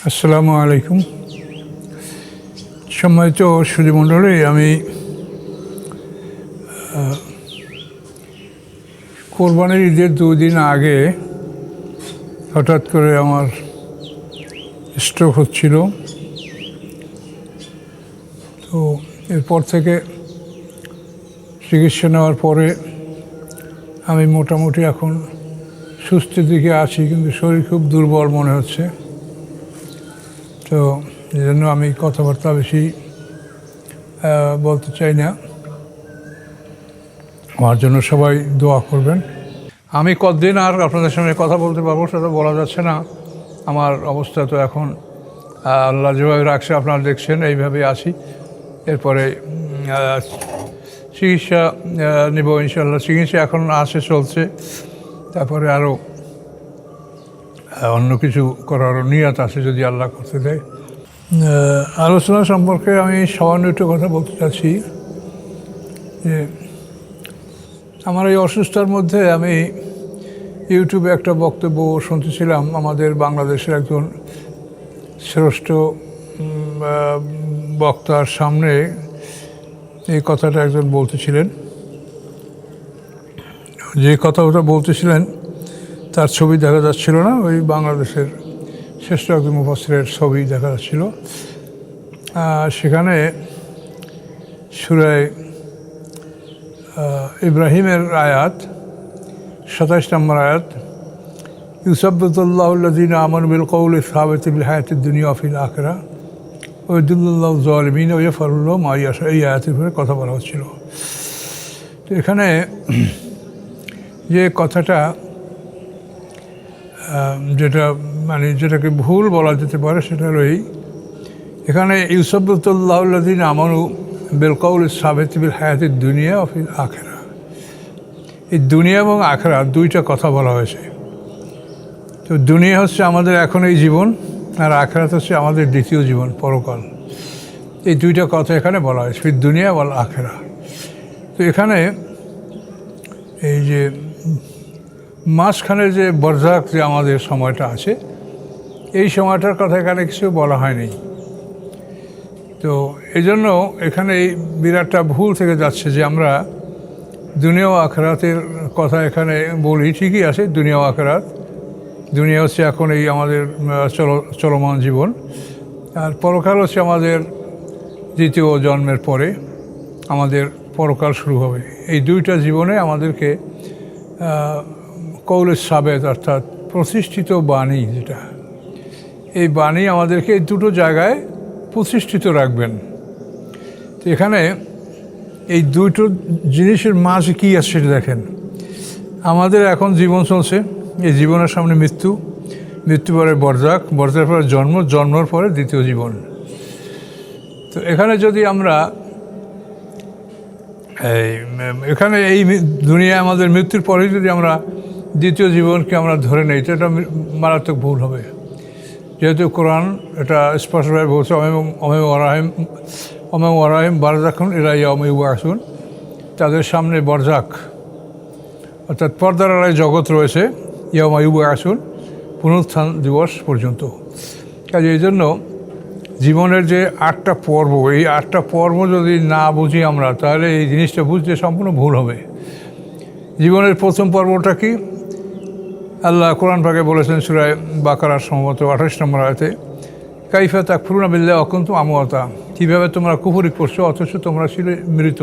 আসসালামু আলাইকুম। সম্মানিত সুধীমণ্ডলী, আমি কোরবানির ঈদের 2 দিন আগে হঠাৎ করে আমার স্ট্রোক হচ্ছিল। তো এরপর থেকে চিকিৎসা নেওয়ার পরে আমি মোটামুটি এখন সুস্থের দিকে আছি, কিন্তু শরীর খুব দুর্বল মনে হচ্ছে। তো এই জন্য আমি কথাবার্তা বেশি বলতে চাই না। আমার জন্য সবাই দোয়া করবেন। আমি কতদিন আর আপনাদের সঙ্গে কথা বলতে পারবো সেটা বলা যাচ্ছে না। আমার অবস্থা তো এখন আল্লাহ যেভাবে রাখছে আপনারা দেখছেন, এইভাবেই আছি। এরপরে চিকিৎসা নেব ইনশাল্লাহ। চিকিৎসা এখন চলছে। তারপরে আরও অন্য কিছু করার নিয়ত আছে যদি আল্লাহ করতে দেয়। আলোচনা সম্পর্কে আমি সামান্য একটু কথা বলতে চাচ্ছি যে আমার এই অসুস্থতার মধ্যে আমি ইউটিউবে একটা বক্তব্য শুনতেছিলাম। আমাদের বাংলাদেশের একজন শ্রেষ্ঠ বক্তার সামনে এই কথাটা একজন বলতেছিলেন। যে কথাটা বলতেছিলেন তার ছবি দেখা যাচ্ছিল না, ওই বাংলাদেশের শ্রেষ্ঠ একজন মুফাসসিরের ছবি দেখা যাচ্ছিল। সেখানে সূরা ইব্রাহিমের আয়াত 27 নম্বর আয়াত, ইউসাব্বিতুল্লাহুল্লাযীনা আমানু বিল কওলি সাবিতি ফিল হায়াতিদ দুনিয়া ওয়া ফিল আখিরাহ ওয়া ইউদিল্লুল্লাহু যালিমিন ওয়া ইয়াফআলু মা ইয়াশা, এই আয়াতের উপরে কথা বলা হচ্ছিল। তো এখানে যে কথাটা যেটাকে ভুল বলা যেতে পারে সেটা হলো এখানে ইউসাব্বিতুল্লাহুল্লাযীনা আমানু বিল কওলি সাবিতি ফিল হায়াতিদ দুনিয়া ওয়া ফিল আখিরাহ, এই দুনিয়া এবং আখিরাত দুইটা কথা বলা হয়েছে। তো দুনিয়া হচ্ছে আমাদের এখন এই জীবন, আর আখিরাত হচ্ছে আমাদের দ্বিতীয় জীবন, পরকাল। এই দুইটা কথা এখানে বলা হয়েছে, ফির দুনিয়া ওয়াল আখিরাহ। তো এখানে এই যে মাঝখানের যে বরজাক যে আমাদের সময়টা আছে, এই সময়টার কথা এখানে কিছু বলা হয়নি। তো এই জন্য এখানে এই বিরাটটা ভুল থেকে যাচ্ছে যে আমরা দুনিয়া ও আখিরাতের কথা এখানে বলি, ঠিকই আছে দুনিয়া ও আখিরাত। দুনিয়া হচ্ছে এখন এই আমাদের চলমান জীবন, আর পরকাল হচ্ছে আমাদের দ্বিতীয় জন্মের পরে আমাদের পরকাল শুরু হবে। এই দুইটা জীবনে আমাদেরকে কওলে সাবেত অর্থাৎ প্রতিষ্ঠিত বাণী, যেটা এই বাণী আমাদেরকে এই দুটো জায়গায় প্রতিষ্ঠিত রাখবেন। তো এখানে এই দুটো জিনিসের মাঝে কী আছে সেটা দেখেন। আমাদের এখন জীবন চলছে, এই জীবনের সামনে মৃত্যু, মৃত্যু পরে বরজাক, বরজার পরে জন্ম, জন্মের পরে দ্বিতীয় জীবন। তো এখানে যদি আমরা এখানে এই দুনিয়ায় আমাদের মৃত্যুর পরে যদি আমরা দ্বিতীয় জীবনকে আমরা ধরে নেই, তো এটা মারাত্মক ভুল হবে। যেহেতু কোরআন এটা স্পষ্টভাবে বলছে, অমেম ওয়ারাহিম বারজাকুন ইলা ইয়াউমি ইউবআসুন, তাদের সামনে বরজাক অর্থাৎ পর্দার আড়ায় জগৎ রয়েছে, ইয়াউমা ইউবআসুন, পুনরুত্থান দিবস পর্যন্ত। কাজে এই জন্য জীবনের যে 8টা পর্ব, এই 8টা পর্ব যদি না বুঝি আমরা, তাহলে এই জিনিসটা বুঝতে সম্পূর্ণ ভুল হবে। জীবনের প্রথম পর্বটা কি আল্লাহ কোরআন পাকে বলেছেন সূরা বাকারার সম্ভবত 28 নম্বর আয়াতে, কাইফা তাকফুরুনা বিল্লাহি ওয়া কুনতুম আমওয়াতা, কীভাবে তোমরা কুফরি করছো অথচ তোমরা ছিলে মৃত।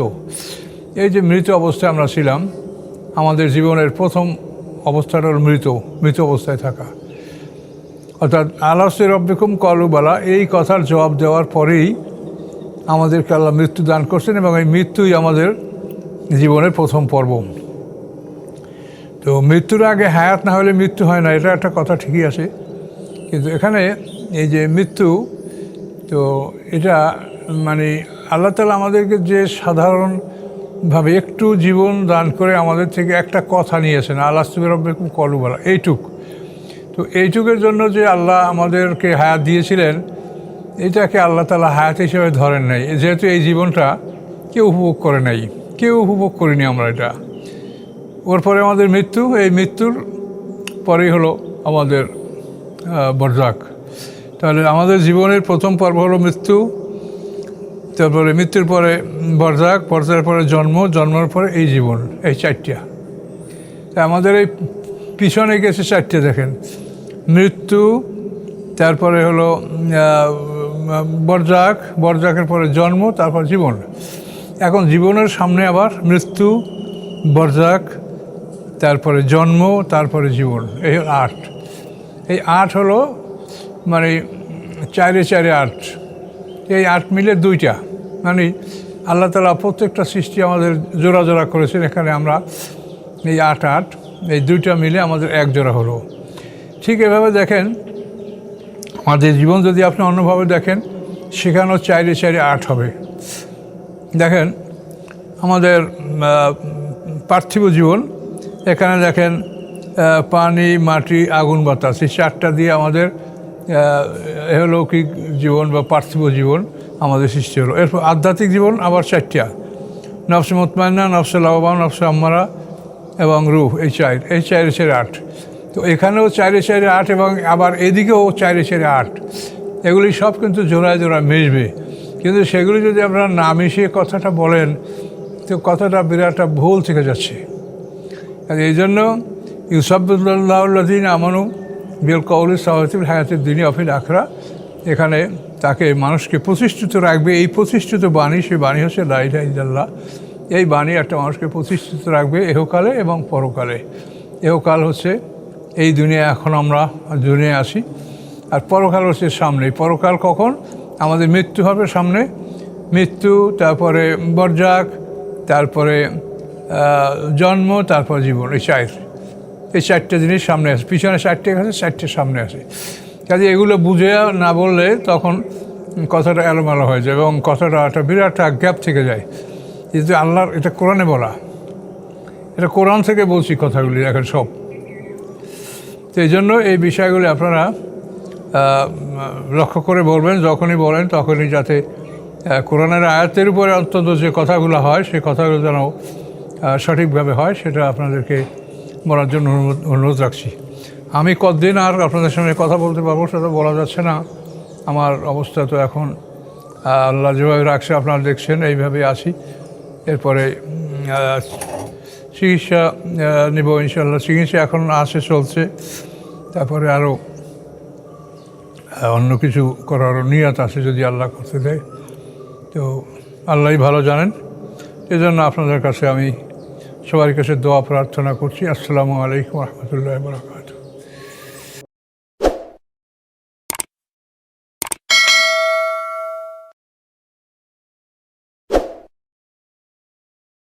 এই যে মৃত অবস্থায় আমরা ছিলাম, আমাদের জীবনের প্রথম অবস্থাটা হল মৃত অবস্থায় থাকা। অর্থাৎ আলাস্তি রব্বিকুম ক্বালু বালা, এই কথার জবাব দেওয়ার পরেই আমাদেরকে আল্লাহ মৃত্যু দান করছেন, এবং এই মৃত্যুই আমাদের জীবনের প্রথম পর্ব। তো মৃত্যুর আগে হায়াত না হলে মৃত্যু হয় না, এটা একটা কথা ঠিকই আছে। কিন্তু এখানে এই যে মৃত্যু, তো এটা আল্লাহ তাআলা আমাদেরকে যে সাধারণভাবে একটু জীবন দান করে আমাদের থেকে একটা কথা নিয়েছেন, আলাস্তি রব্বিকুম ক্বালু বালা, এইটুক। তো এইটুকের জন্য যে আল্লাহ আমাদেরকে হায়াত দিয়েছিলেন, এটাকে আল্লাহ তাআলা হায়াত হিসেবে ধরেন নাই। যেহেতু এই জীবনটা কেউ উপভোগ করে নাই, কেউ উপভোগ করিনি আমরা এটা। ওর পরে আমাদের মৃত্যু, এই মৃত্যুর পরেই হলো আমাদের বরজাক। তাহলে আমাদের জীবনের প্রথম পর্ব হলো মৃত্যু, তারপরে মৃত্যুর পরে বরজাক, বরজাকের পরে জন্ম, জন্মের পরে এই জীবন, এই চারটা। তা আমাদের এই পিছনে গেছে চারটে, দেখেন, মৃত্যু, তারপরে হলো বরজাক, বরজাকের পরে জন্ম, তারপর জীবন। এখন জীবনের সামনে আবার মৃত্যু, বরজাক, তারপরে জন্ম, তারপরে জীবন, এই হলো 8। এই 8 হলো মানে 4 4 8, এই 8 মিলে 2টা, মানে আল্লাহ তাআলা প্রত্যেকটা সৃষ্টি আমাদের জোড়া জোড়া করেছেন। এখানে আমরা এই 8 8, এই 2টা মিলে আমাদের 1 জোড়া হলো। ঠিক এভাবে দেখেন আমাদের জীবন যদি আপনি অন্যভাবে দেখেন, সেখানেও 4 4 8 হবে। দেখেন আমাদের পার্থিব জীবন, এখানে দেখেন পানি, মাটি, আগুন, বাতাস, এই 4টা দিয়ে আমাদের এহলৌকিক জীবন বা পার্থিব জীবন আমাদের সৃষ্টি হলো। এরপর আধ্যাত্মিক জীবন আবার 4টা, নফসে মুতমাইন্না, নফসে লাওয়ামা, নফসে আম্মারা এবং রূহ, এই 4 4 8। তো এখানেও 4 4 8 এবং আবার এদিকেও 4 4 8। এগুলি সব কিন্তু জোড়ায় জোড়ায় মিশবে, কিন্তু সেগুলি যদি আপনারা না মিশিয়ে কথাটা বলেন, তো কথাটা বিরাট ভুল থেকে যাচ্ছে। আর এই জন্য ইউসাব্বিহুল্লাহুল্লাযীন আমানু বিল কওলি সাওয়াতিল হায়াতিদ দুনিয়া ফিল আখিরা, এখানে তাকে মানুষকে প্রতিষ্ঠিত রাখবে। এই প্রতিষ্ঠিত বাণী, সেই বাণী হচ্ছে লা ইলাহা ইল্লাল্লাহ। এই বাণী একটা মানুষকে প্রতিষ্ঠিত রাখবে ইহকালে এবং পরকালে। ইহকাল হচ্ছে এই দুনিয়া, এখন আমরা দুনিয়ায় আসি, আর পরকাল হচ্ছে সামনে। পরকাল কখন? আমাদের মৃত্যু হবে সামনে, মৃত্যু, তারপরে বরজাক, তারপরে জন্ম, তারপর জীবন, এই 4টে জিনিস সামনে আসে। পিছনে 4টে আছে, 4টে সামনে আসে। কাজে এগুলো বুঝে না বললে তখন কথাটা এলোমেলো হয়ে যায় এবং কথাটা একটা বিরাট গ্যাপ থেকে যায়। কিন্তু আল্লাহর এটা কোরআনে বলা, এটা কোরআন থেকে বলছি কথাগুলি এখন সব। তো এই জন্য এই বিষয়গুলি আপনারা লক্ষ্য করে বলবেন, যখনই বলেন তখনই যাতে কোরআনের আয়াতের উপরে অন্তত যে কথাগুলো হয়, সেই কথাগুলো যেন সঠিকভাবে হয়, সেটা আপনাদেরকে বলার জন্য অনুরোধ রাখছি। আমি কতদিন আর আপনাদের সঙ্গে কথা বলতে পারবো সেটা বলা যাচ্ছে না। আমার অবস্থা তো এখন আল্লাহ যেভাবে রাখছে আপনারা দেখছেন, এইভাবেই আছি। এরপরে চিকিৎসা নেব ইনশাল্লাহ। চিকিৎসা এখন চলছে, তারপরে আরও অন্য কিছু করারও নিয়ত আছে যদি আল্লাহ করতে দেয়। তো আল্লাহই ভালো জানেন। এজন্য আপনাদের কাছে আমি সবার কাছে দোয়া প্রার্থনা করছি। আসসালামু আলাইকুম রহমতুল্লাহ বরকাতুহু।